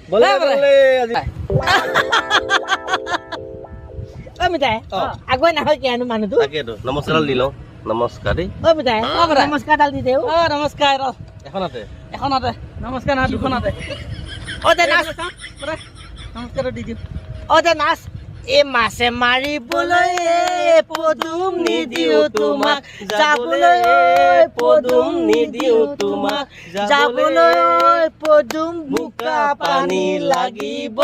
বলে বলে আজি ও মিঠাই আগুৱাই নাহয় কিয়নো মানুহটো তাকেতো নমস্কাৰ দি লওঁ নমস্কাৰ দেই ও মিঠাই নমস্কাৰ ডাল দি দেও নমস্কাৰ এখনতে নমস্কাৰ না দুখনতে ও দে নাচ নমস্কাৰ দি দিওঁ ও দে নাচ এ মাছে মাৰিবলৈ পদুম নিদিও তোমাক যাবলৈ পদুম নিদিও তোমাক যাবলৈ পদুম বোকা পানী লাগিব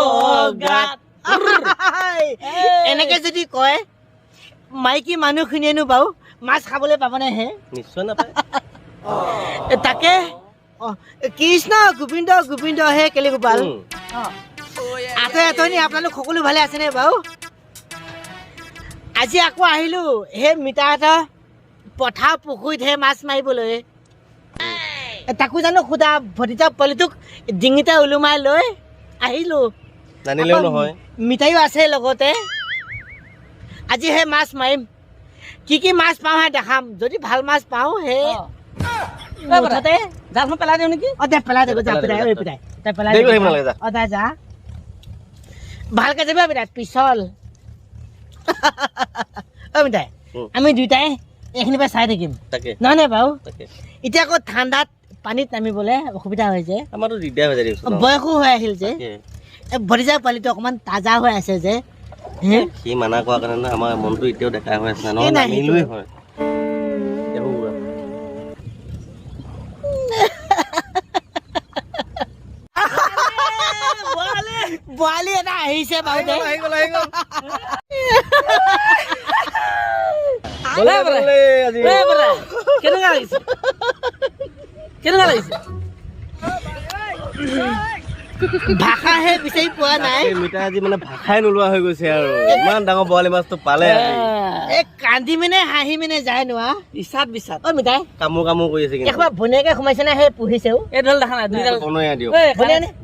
গাত এনেকে যদি কয় মাইকী মানুহখিনিয়েনো বাৰু মাছ খাবলৈ পাবনে হে নিশ্চয় নাপায় তাকে কৃষ্ণ গোবিন্দ গোবিন্দ হে কেলে গোপাল আতনি আপোনালোক সকলো ভালে আছেনে বাৰু আজি আকৌ আহিলো সেই মিটাৰহঁতৰ পথাৰ পুখুৰীতহে মাছ মাৰিবলৈ তাকো জানো সুধা ভতিজা পোৱালিটোক ডিঙিতে ওলোমাই লৈ আহিলো জানিলেও নহয় মিঠাইও আছে লগতে আজি সেই মাছ মাৰিম কি মাছ পাওঁ হে দেখাম যদি ভাল মাছ পাওঁ সেই মুঠতে জালখন পেলাই দিওঁ নেকি দে পেলাই দে পেলাই দে যা ভালকে যাবি মিঠাই পিছল মিঠাই আমি দুইটাই এইখিনিৰ পৰা চাই থাকিম তাকে নহয় নে বাৰু তাকে এতিয়া আকৌ ঠাণ্ডাত পানীত নামিবলৈ অসুবিধা হৈছে আমাৰতো দিগদাৰ হৈ যায় দিয়কচোন বয়সো হৈ আহিল যে ভতিজা পোৱালিটো অকণমান তাজা হৈ আছে যে সি মানা কৰাৰ কাৰণে আমাৰ মনটো এতিয়াও ডেকা হৈ আছে এই নহয় নাই, নামিলোৱেই হয় এইবোৰ বোৱালি এটা আহিছে বাৰু দে কেনেকুৱা লাগিছে ভাষাহে বিচাৰি পোৱা নাই মিঠা আজি মানে ভাষাই নোলোৱা হৈ গৈছে আৰু ইমান ডাঙৰ বৰালি মাছটো পালে এই কান্দি মানে হাঁহি মানে যায় নোৱা বিচাত অ মিঠাই কামোৰ কৰি আছে কিন্তু একবাৰ ভনীয়েকে সোমাইছে নে সেই পুহিছেও এইডাল দেখা নাই দুইডাল বনৰীয়া দিয়ক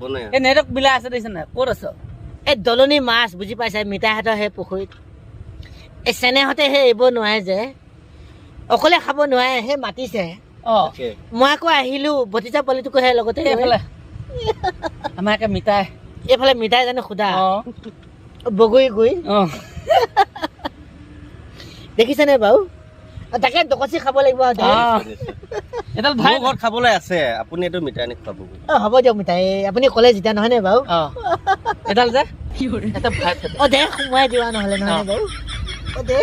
বনৰীয়া এই নেটক বিলাই আছে দেখিছে নাই ক'ত আছ এই দলনি মাছ বুজি পাইছে মিঠাইহঁতৰ সেই পুখুৰীত এই চেনেহঁতে সেই এৰিব নোৱাৰে যে অকলে খাব নোৱাৰে সেই মাতিছে মই আকৌ আহিলো ভতিজা পোৱালিটোকো সেই লগতে এইফালে আমাৰ একে মিঠাই এইফালে মিঠাই জানো সোধা বগৰী গুৰি দেখিছেনে বাৰু তাকে ডকচি খাব লাগিব এডাল ভাই ঘৰত খাবলৈ আছে আপুনি এইটো মিঠাই আনি খুৱাব হ'ব দিয়ক মিঠাই আপুনি ক'লে যেতিয়া নহয় নে বাৰু এডাল যে এটা ভাই দে সোমোৱাই দিবা নহ'লে নহয় বাৰু দে